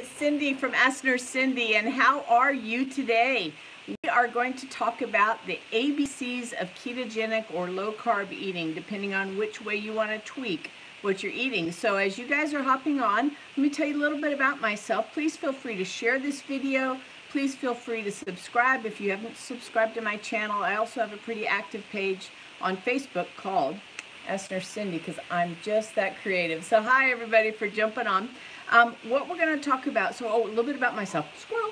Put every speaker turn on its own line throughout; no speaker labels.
Cindy from Ask Nurse Cindy, and how are you today? We are going to talk about the ABCs of ketogenic or low carb eating, depending on which way you want to tweak what you're eating. So as you guys are hopping on, let me tell you a little bit about myself. Please feel free to share this video. Please feel free to subscribe if you haven't subscribed to my channel. I also have a pretty active page on Facebook called Ask Nurse Cindy, because I'm just that creative. So hi everybody for jumping on. What we're going to talk about, a little bit about myself. Squirrel.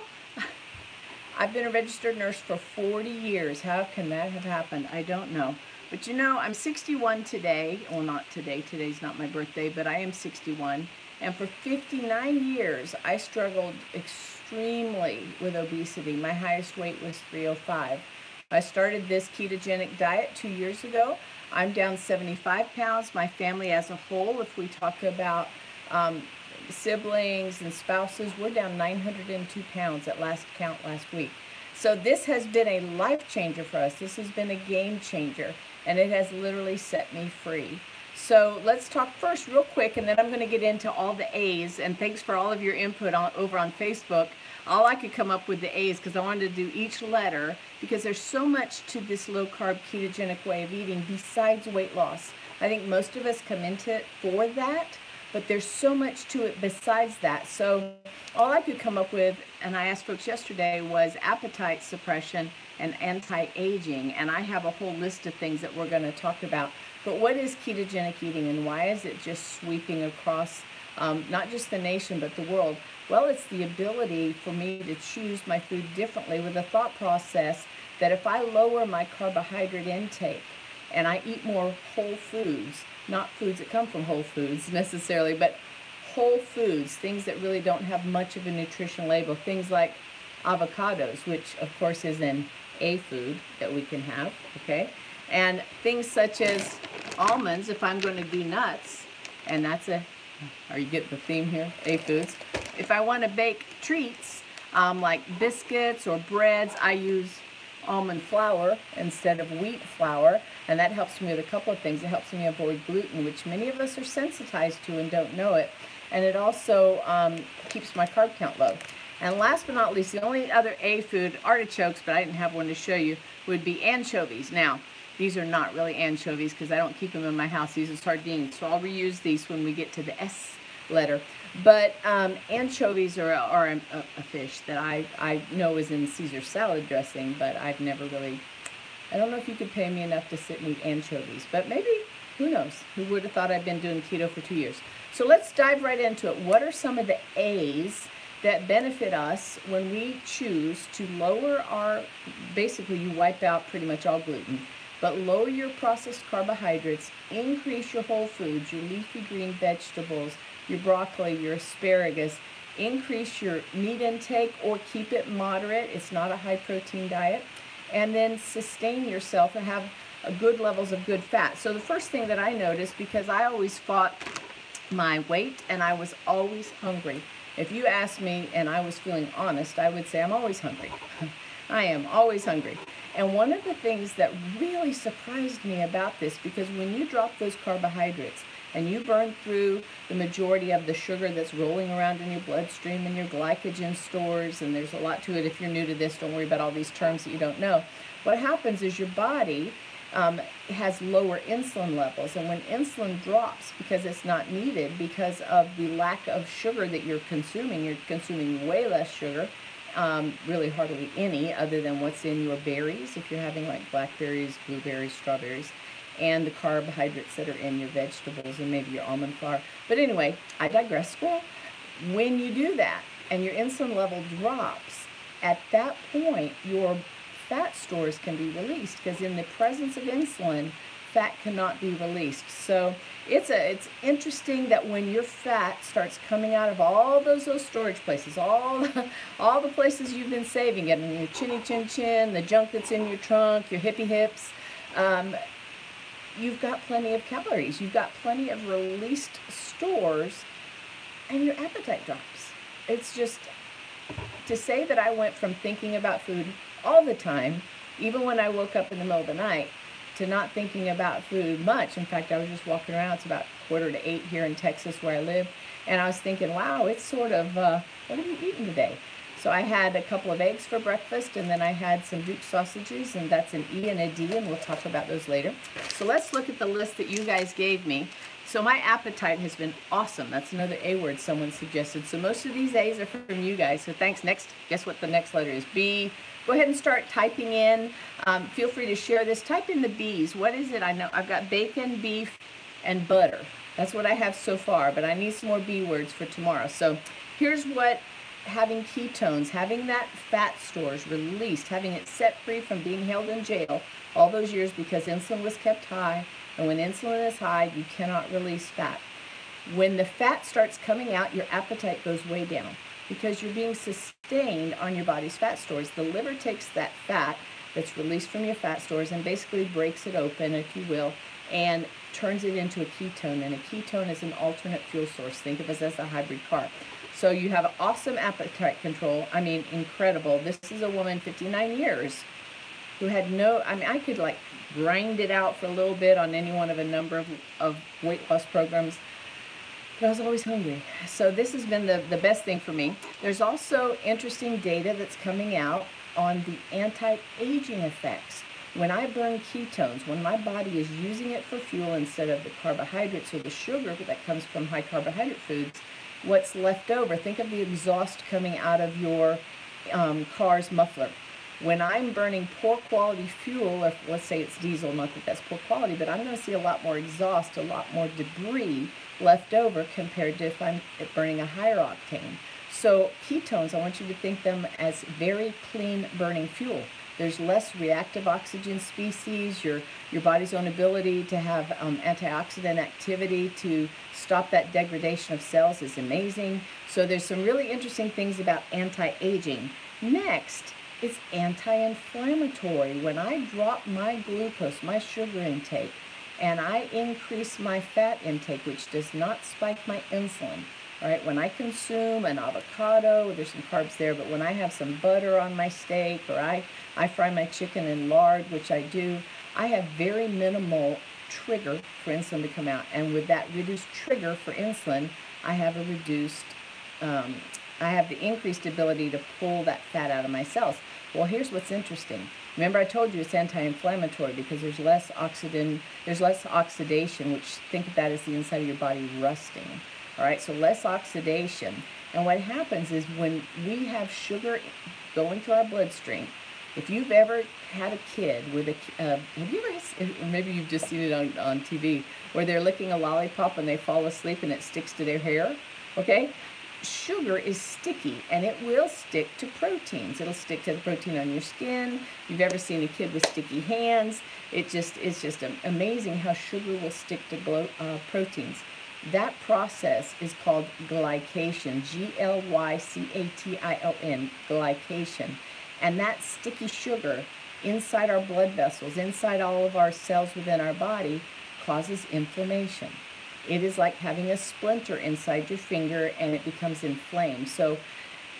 I've been a registered nurse for 40 years. How can that have happened? I don't know. But you know, I'm 61 today. Well, not today. Today's not my birthday, but I am 61. And for 59 years, I struggled extremely with obesity. My highest weight was 305. I started this ketogenic diet 2 years ago. I'm down 75 pounds. My family as a whole, if we talk about siblings and spouses, we're down 902 pounds at last count last week. So this has been a life changer for us. This has been a game changer, and it has literally set me free. So let's talk first real quick, and then I'm going to get into all the A's, and thanks for all of your input over on Facebook. All I could come up with the A's because I wanted to do each letter, because there's so much to this low-carb ketogenic way of eating besides weight loss. I think most of us come into it for that, but there's so much to it besides that. So all I could come up with, and I asked folks yesterday, was appetite suppression and anti-aging, and I have a whole list of things that we're going to talk about. But what is ketogenic eating, and why is it just sweeping across not just the nation but the world? Well, it's the ability for me to choose my food differently with a thought process that if I lower my carbohydrate intake and I eat more whole foods, not foods that come from whole foods necessarily, but whole foods, things that really don't have much of a nutrition label, things like avocados, which of course is an A food that we can have, okay? And things such as almonds, if I'm going to do nuts, and that's are you getting the theme here? A foods. If I want to bake treats, like biscuits or breads, I use almond flour instead of wheat flour, and that helps me with a couple of things. It helps me avoid gluten, which many of us are sensitized to and don't know it, and it also keeps my carb count low. And last but not least, the only other A food, artichokes, but I didn't have one to show you, would be anchovies. Now, these are not really anchovies because I don't keep them in my house. These are sardines, so I'll reuse these when we get to the S letter. But anchovies are a fish that I know is in Caesar salad dressing, but I've never really, I don't know if you could pay me enough to sit and eat anchovies, but maybe, who knows? Who would have thought I'd been doing keto for 2 years? So let's dive right into it. What are some of the A's that benefit us when we choose to lower our, basically you wipe out pretty much all gluten, but lower your processed carbohydrates, increase your whole foods, your leafy green vegetables, your broccoli, your asparagus, increase your meat intake or keep it moderate. It's not a high protein diet. And then sustain yourself and have good levels of good fat. So the first thing that I noticed, because I always fought my weight and I was always hungry. If you asked me and I was feeling honest, I would say I'm always hungry. I am always hungry. And one of the things that really surprised me about this, because when you drop those carbohydrates and you burn through the majority of the sugar that's rolling around in your bloodstream and your glycogen stores, and there's a lot to it. If you're new to this, don't worry about all these terms that you don't know. What happens is your body has lower insulin levels, and when insulin drops because it's not needed because of the lack of sugar that you're consuming way less sugar, really hardly any other than what's in your berries, if you're having like blackberries, blueberries, strawberries, and the carbohydrates that are in your vegetables and maybe your almond flour. But anyway, I digress. Well, when you do that and your insulin level drops, at that point your fat stores can be released, because in the presence of insulin, fat cannot be released. So it's interesting that when your fat starts coming out of all those storage places, all the places you've been saving it, in your chinny chin chin, the junk that's in your trunk, your hippie hips, you've got plenty of calories, you've got plenty of released stores, and your appetite drops. It's just, to say that I went from thinking about food all the time, even when I woke up in the middle of the night, to not thinking about food much. In fact, I was just walking around. It's about 7:45 here in Texas where I live. And I was thinking, wow, it's sort of, what have you eaten today? So I had a couple of eggs for breakfast, and then I had some Duke sausages, and that's an E and a D, and we'll talk about those later. So let's look at the list that you guys gave me. So my appetite has been awesome. That's another A word someone suggested. So most of these A's are from you guys. So thanks. Next, guess what the next letter is? B. Go ahead and start typing in. Feel free to share this. Type in the B's. What is it? I know I've got bacon, beef, and butter. That's what I have so far, but I need some more B words for tomorrow. So here's what having ketones, having that fat stores released, having it set free from being held in jail all those years because insulin was kept high. And when insulin is high, you cannot release fat. When the fat starts coming out, your appetite goes way down because you're being sustained on your body's fat stores. The liver takes that fat that's released from your fat stores and basically breaks it open, if you will, and turns it into a ketone. And a ketone is an alternate fuel source. Think of it as a hybrid car. So you have awesome appetite control. I mean, incredible. This is a woman, 59 years, who had no, I mean, I could like grind it out for a little bit on any one of a number of weight loss programs, but I was always hungry. So this has been the best thing for me. There's also interesting data that's coming out on the anti-aging effects. When I burn ketones, when my body is using it for fuel instead of the carbohydrates or the sugar that comes from high carbohydrate foods, what's left over, think of the exhaust coming out of your car's muffler. When I'm burning poor quality fuel, if let's say it's diesel, not that that's poor quality, but I'm going to see a lot more exhaust, a lot more debris left over compared to if I'm burning a higher octane. So ketones, I want you to think them as very clean burning fuel. There's less reactive oxygen species, your body's own ability to have antioxidant activity to stop that degradation of cells is amazing. So there's some really interesting things about anti-aging. Next, it's anti-inflammatory. When I drop my glucose, my sugar intake, and I increase my fat intake, which does not spike my insulin, all right, when I consume an avocado, there's some carbs there, but when I have some butter on my steak, or I fry my chicken in lard, which I do, I have very minimal trigger for insulin to come out. And with that reduced trigger for insulin, I have a reduced, I have the increased ability to pull that fat out of my cells. Well, here's what's interesting. Remember I told you it's anti-inflammatory because there's less oxidation, which think of that as the inside of your body rusting. All right, so less oxidation. And what happens is when we have sugar going through our bloodstream, if you've ever had a kid with a, have you ever, maybe you've just seen it on TV, where they're licking a lollipop and they fall asleep and it sticks to their hair, okay? Sugar is sticky and it will stick to proteins. It'll stick to the protein on your skin. If you've ever seen a kid with sticky hands, it's just amazing how sugar will stick to proteins. That process is called glycation, Glycation, glycation. And that sticky sugar inside our blood vessels, inside all of our cells within our body, causes inflammation. It is like having a splinter inside your finger and it becomes inflamed. So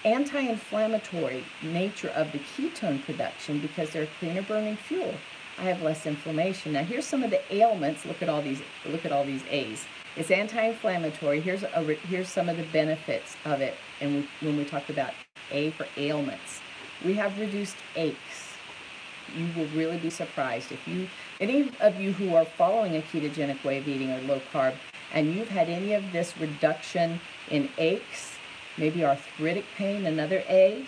anti-inflammatory nature of the ketone production, because they're a cleaner burning fuel, I have less inflammation. Now here's some of the ailments. Look at all these A's. It's anti-inflammatory. Here's some of the benefits of it. And when we talk about A for ailments, we have reduced aches. You will really be surprised if any of you who are following a ketogenic way of eating or low carb, and you've had any of this reduction in aches, maybe arthritic pain, another A,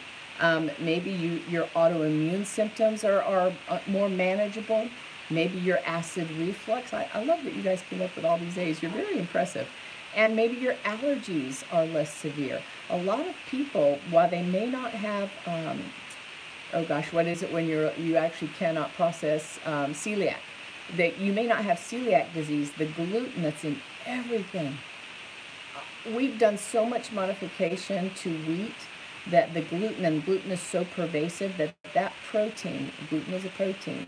maybe your autoimmune symptoms are more manageable. Maybe your acid reflux. I love that you guys came up with all these A's. You're very impressive. And maybe your allergies are less severe. A lot of people, while they may not have, oh gosh, what is it when you actually cannot process celiac? That you may not have celiac disease, the gluten that's in everything. We've done so much modification to wheat that the gluten is so pervasive that protein, gluten is a protein,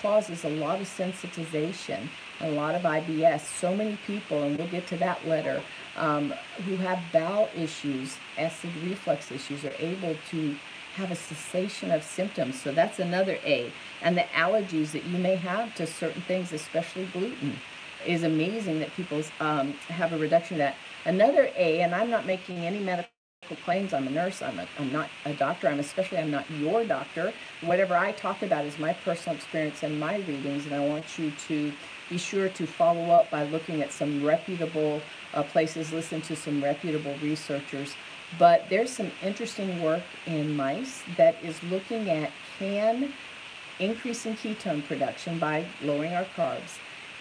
causes a lot of sensitization, a lot of IBS. So many people, and we'll get to that later, who have bowel issues, acid reflux issues, are able to have a cessation of symptoms. So that's another A. And the allergies that you may have to certain things, especially gluten, is amazing that people have a reduction of that. Another A, and I'm not making any medical claims. I'm a nurse. I'm not a doctor. I'm not your doctor. Whatever I talk about is my personal experience and my readings, and I want you to be sure to follow up by looking at some reputable places, listen to some reputable researchers. But there's some interesting work in mice that is looking at, can increasing ketone production by lowering our carbs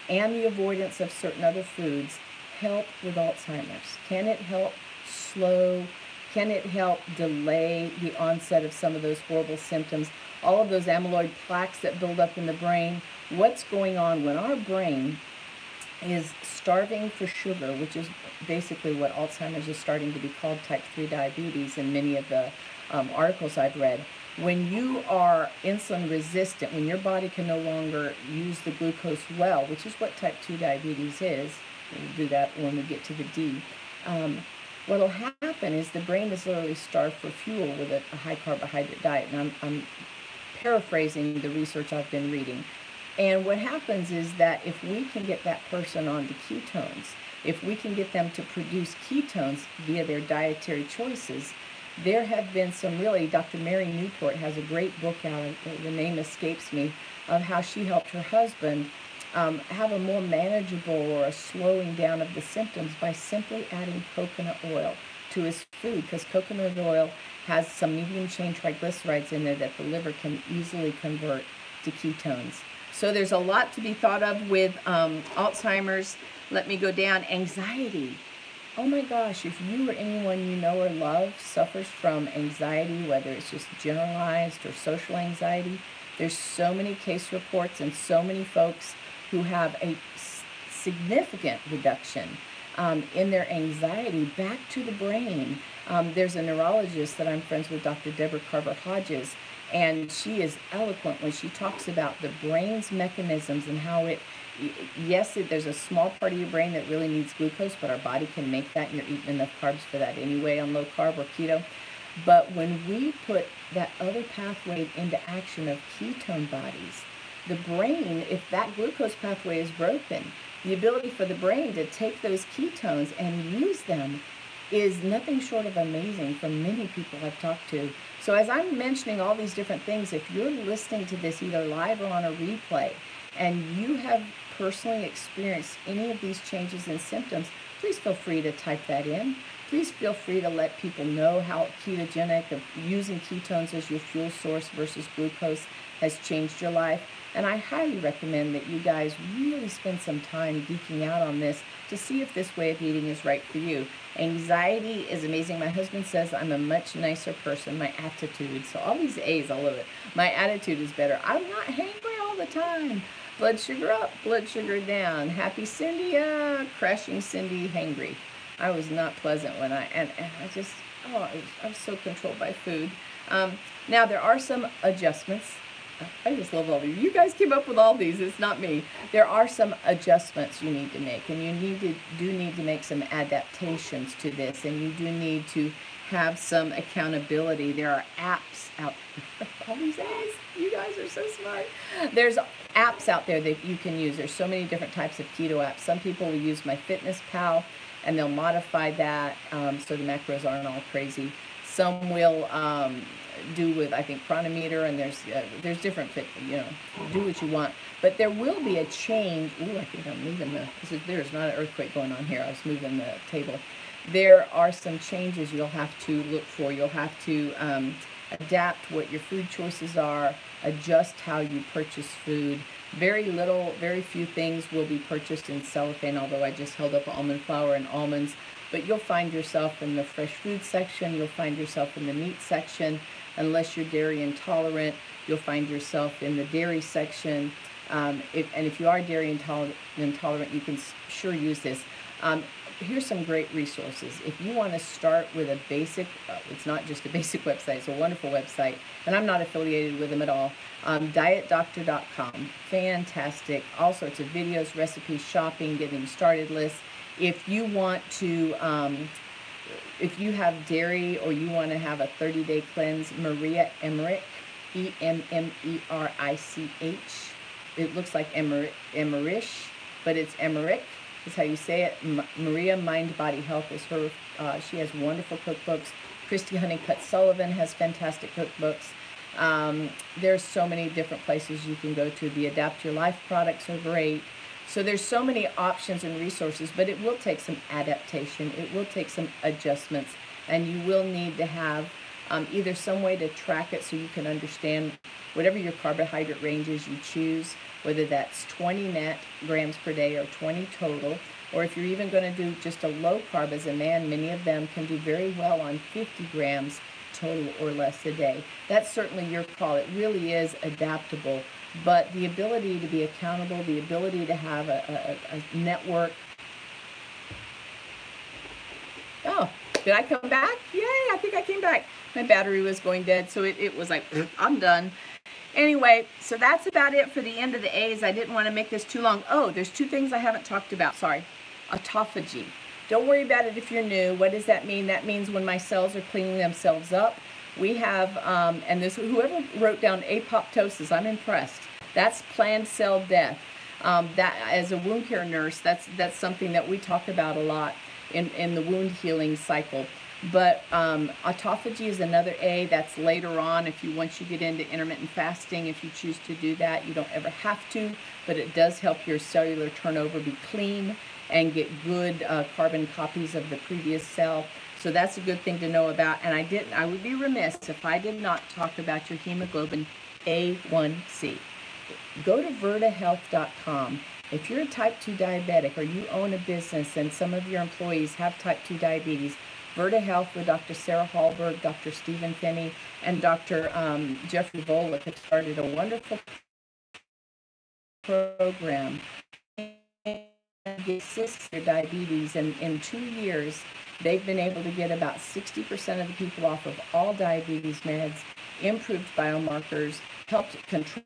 and the avoidance of certain other foods help with Alzheimer's? Can it help slow? Can it help delay the onset of some of those horrible symptoms? All of those amyloid plaques that build up in the brain. What's going on when our brain is starving for sugar, which is basically what Alzheimer's is starting to be called, type 3 diabetes, in many of the articles I've read. When you are insulin resistant, when your body can no longer use the glucose well, which is what type 2 diabetes is, we'll do that when we get to the D, what will happen is the brain is literally starved for fuel with a high carbohydrate diet. And I'm paraphrasing the research I've been reading. And what happens is that if we can get that person onto ketones, if we can get them to produce ketones via their dietary choices, there have been some really, Dr. Mary Newport has a great book out, the name escapes me, of how she helped her husband have a more manageable or a slowing down of the symptoms by simply adding coconut oil to his food, because coconut oil has some medium chain triglycerides in there that the liver can easily convert to ketones. So there's a lot to be thought of with Alzheimer's. Let me go down. Anxiety. Oh my gosh, if you or anyone you know or love suffers from anxiety, whether it's just generalized or social anxiety, there's so many case reports and so many folks who have a significant reduction in their anxiety back to the brain. There's a neurologist that I'm friends with, Dr. Deborah Carver-Hodges, and she is eloquent when she talks about the brain's mechanisms and how it, yes, there's a small part of your brain that really needs glucose, but our body can make that, and you're eating enough carbs for that anyway on low carb or keto. But when we put that other pathway into action of ketone bodies, the brain, if that glucose pathway is broken, the ability for the brain to take those ketones and use them is nothing short of amazing for many people I've talked to. So as I'm mentioning all these different things, if you're listening to this either live or on a replay, and you have personally experienced any of these changes in symptoms, please feel free to type that in. Please feel free to let people know how ketogenic, of using ketones as your fuel source versus glucose, has changed your life. And I highly recommend that you guys really spend some time geeking out on this to see if this way of eating is right for you. Anxiety is amazing. My husband says I'm a much nicer person. My attitude, so all these A's, I love it. My attitude is better. I'm not hangry all the time. Blood sugar up, blood sugar down. Happy Cindy, crashing Cindy, hangry. I was not pleasant when I just, I was so controlled by food. Now there are some adjustments. I just love all these. You guys came up with all these. It's not me. There are some adjustments you need to make, and you do need to make some adaptations to this, and you do need to have some accountability. There are apps out there. All these A's. You guys are so smart. There's apps out there that you can use. There's so many different types of keto apps. Some people will use MyFitnessPal, and they'll modify that so the macros aren't all crazy. Some will do with, I think, Chronometer, and there's different fit, do what you want. But there will be a change. Ooh, I think I'm moving there's not an earthquake going on here. I was moving the table. There are some changes you'll have to look for. You'll have to adapt what your food choices are, adjust how you purchase food. Very few things will be purchased in cellophane, although I just held up almond flour and almonds. But you'll find yourself in the fresh food section. You'll find yourself in the meat section. Unless you're dairy intolerant, you'll find yourself in the dairy section. If you are dairy intolerant, you can sure use this. Here's some great resources. If you want to start with a basic, it's not just a basic website, it's a wonderful website, and I'm not affiliated with them at all, dietdoctor.com. Fantastic. All sorts of videos, recipes, shopping, getting started lists. If you want to if you have dairy or you want to have a 30-day cleanse, Maria Emmerich, Emmerich. It looks like Emmerich, but it's Emmerich is how you say it. Maria Mind Body Health is her. She has wonderful cookbooks. Christy Honeycutt Sullivan has fantastic cookbooks. There's so many different places you can go to. The Adapt Your Life products are great. So there's so many options and resources, but it will take some adaptation. It will take some adjustments, and you will need to have either some way to track it so you can understand whatever your carbohydrate ranges you choose, whether that's 20 net grams per day or 20 total, or if you're even going to do just a low carb as a man, many of them can do very well on 50 grams total or less a day. That's certainly your call. It really is adaptable, but the ability to be accountable, the ability to have a network. Oh, did I come back? Yay, I think I came back. My battery was going dead, so it was like, I'm done. Anyway, so that's about it for the end of the A's. I didn't want to make this too long. Oh, there's two things I haven't talked about. Sorry. Autophagy. Don't worry about it if you're new. What does that mean? That means when my cells are cleaning themselves up. We have, and this, whoever wrote down apoptosis, I'm impressed. That's planned cell death. That, as a wound care nurse, that's something that we talk about a lot in the wound healing cycle. But autophagy is another A. That's later on. Once you get into intermittent fasting, if you choose to do that, you don't ever have to, but it does help your cellular turnover be clean and get good carbon copies of the previous cell. So that's a good thing to know about. And I would be remiss if I did not talk about your hemoglobin A1C. Go to vertahealth.com. If you're a type 2 diabetic or you own a business and some of your employees have type 2 diabetes, Verta Health with Dr. Sarah Hallberg, Dr. Stephen Finney, and Dr. Jeffrey Volek have started a wonderful program to assist their diabetes. And in 2 years, they've been able to get about 60% of the people off of all diabetes meds, improved biomarkers, helped control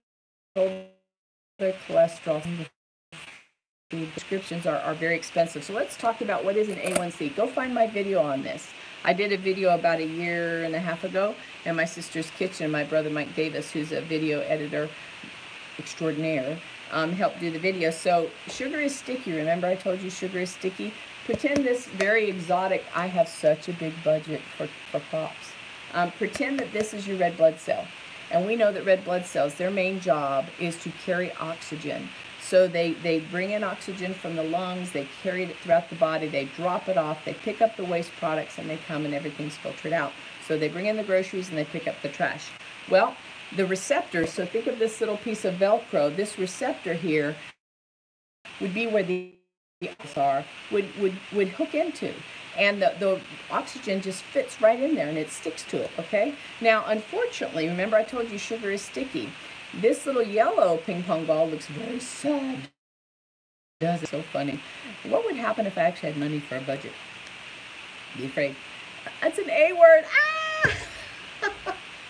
their cholesterol. The prescriptions are very expensive. So let's talk about what is an A1C. Go find my video on this. I did a video about 1.5 years ago in my sister's kitchen. My brother Mike Davis, who's a video editor extraordinaire, helped do the video. So sugar is sticky. Remember I told you sugar is sticky? Pretend this very exotic, I have such a big budget for props. Pretend that this is your red blood cell. And we know that red blood cells, their main job is to carry oxygen. So they bring in oxygen from the lungs, they carry it throughout the body, they drop it off, they pick up the waste products, and they come and everything's filtered out. So they bring in the groceries and they pick up the trash. Well, the receptor, so think of this little piece of Velcro, this receptor here would be where the are, would hook into. And the oxygen just fits right in there and it sticks to it, okay? Now, unfortunately, remember I told you sugar is sticky. This little yellow ping pong ball looks very sad. Does it? So funny. What would happen if I actually had money for a budget? Be afraid. That's an A word. Ah!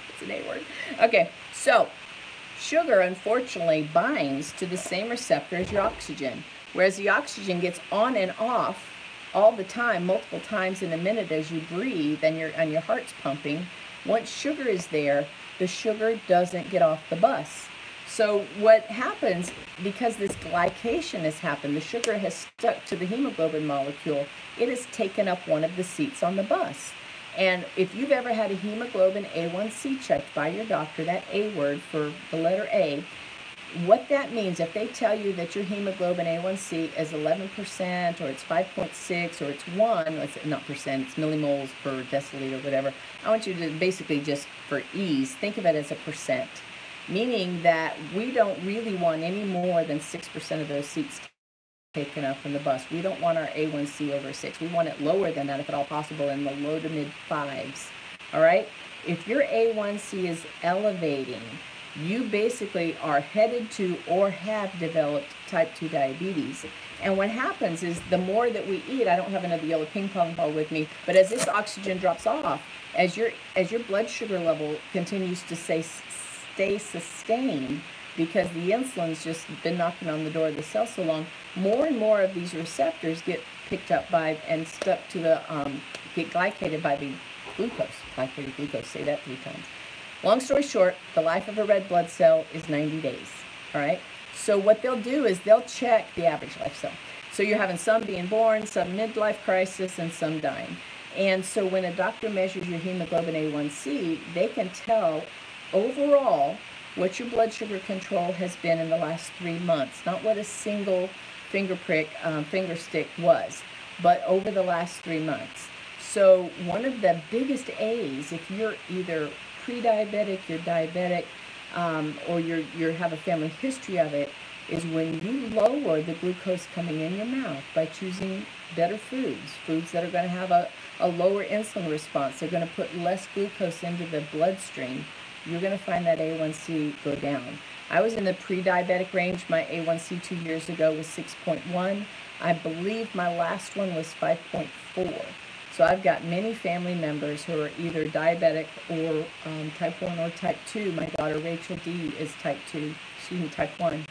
It's an A word. Okay, so sugar unfortunately binds to the same receptor as your oxygen. Whereas the oxygen gets on and off all the time, multiple times in a minute as you breathe and your heart's pumping. Once sugar is there, the sugar doesn't get off the bus. So what happens, because this glycation has happened, the sugar has stuck to the hemoglobin molecule, it has taken up one of the seats on the bus. And if you've ever had a hemoglobin A1C checked by your doctor, that A word for the letter A, what that means, if they tell you that your hemoglobin A1C is 11% or it's 5.6 or it's 1, let's say, not percent, it's millimoles per deciliter, whatever. I want you to basically just, for ease, think of it as a percent, meaning that we don't really want any more than 6% of those seats taken up in the bus. We don't want our A1C over 6. We want it lower than that if at all possible, in the low to mid 5s. All right? If your A1C is elevating, you basically are headed to or have developed type 2 diabetes. And what happens is the more that we eat, I don't have another yellow ping pong ball with me, but as this oxygen drops off, as your blood sugar level continues to stay sustained, because the insulin's just been knocking on the door of the cell so long, more and more of these receptors get picked up by and stuck to the, get glycated by the glucose. Glycated glucose, say that 3 times. Long story short, the life of a red blood cell is 90 days, all right? So what they'll do is they'll check the average life cell. So you're having some being born, some midlife crisis, and some dying. And so when a doctor measures your hemoglobin A1C, they can tell overall what your blood sugar control has been in the last 3 months, not what a single finger stick was, but over the last 3 months. So one of the biggest A's, if you're either pre-diabetic, you're diabetic, or you have a family history of it, is when you lower the glucose coming in your mouth by choosing better foods that are going to have a lower insulin response. They're going to put less glucose into the bloodstream. You're going to find that A1C go down. I was in the pre-diabetic range. My A1C 2 years ago was 6.1. I believe my last one was 5.4. So I've got many family members who are either diabetic or type 1 or type 2. My daughter Rachel D is type 1.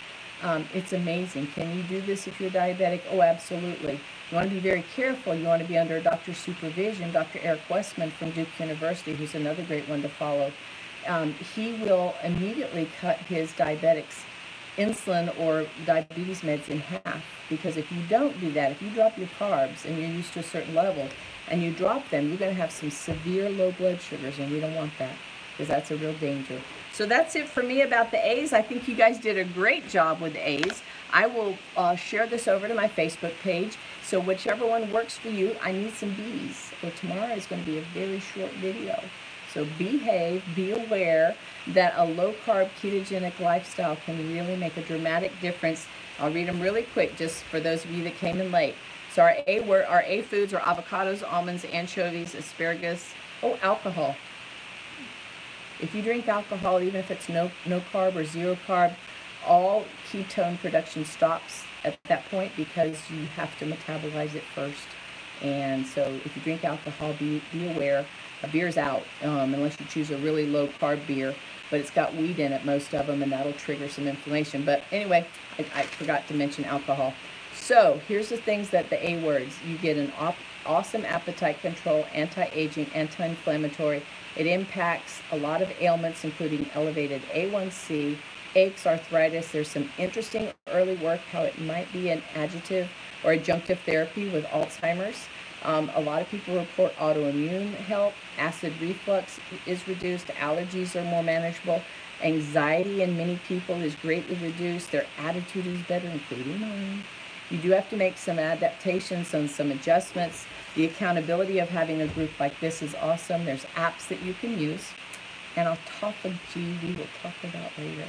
It's amazing. Can you do this if you're diabetic? Oh, absolutely. You want to be very careful. You want to be under a doctor's supervision. Dr. Eric Westman from Duke University, who's another great one to follow. He will immediately cut his diabetics' insulin or diabetes meds in half, because if you don't do that, if you drop your carbs and you're used to a certain level and you drop them, you're going to have some severe low blood sugars, and we don't want that, because that's a real danger. So that's it for me about the A's. I think you guys did a great job with the A's. I will share this over to my Facebook page. So whichever one works for you, I need some B's. Or tomorrow is going to be a very short video. So behave, be aware that a low-carb ketogenic lifestyle can really make a dramatic difference. I'll read them really quick just for those of you that came in late. So our A foods are avocados, almonds, anchovies, asparagus. Oh, alcohol. If you drink alcohol, even if it's no carb or zero carb, all ketone production stops at that point, because you have to metabolize it first. And so if you drink alcohol, be aware. A beer's out, unless you choose a really low carb beer, but it's got wheat in it, most of them, and that'll trigger some inflammation. But anyway, I forgot to mention alcohol. So here's the things that the A words. You get an awesome appetite control, anti-aging, anti-inflammatory. It impacts a lot of ailments, including elevated A1C, aches, arthritis. There's some interesting early work how it might be an adjunctive or adjunctive therapy with Alzheimer's. A lot of people report autoimmune help. Acid reflux is reduced. Allergies are more manageable. Anxiety in many people is greatly reduced. Their attitude is better, including mine. You do have to make some adaptations and some adjustments. The accountability of having a group like this is awesome. There's apps that you can use. And autophagy we will talk about later.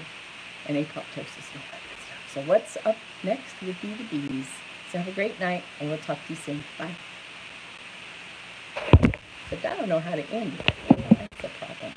And apoptosis and all that good stuff. So what's up next would be the B's. So have a great night, and we'll talk to you soon. Bye. But I don't know how to end it. That's the problem.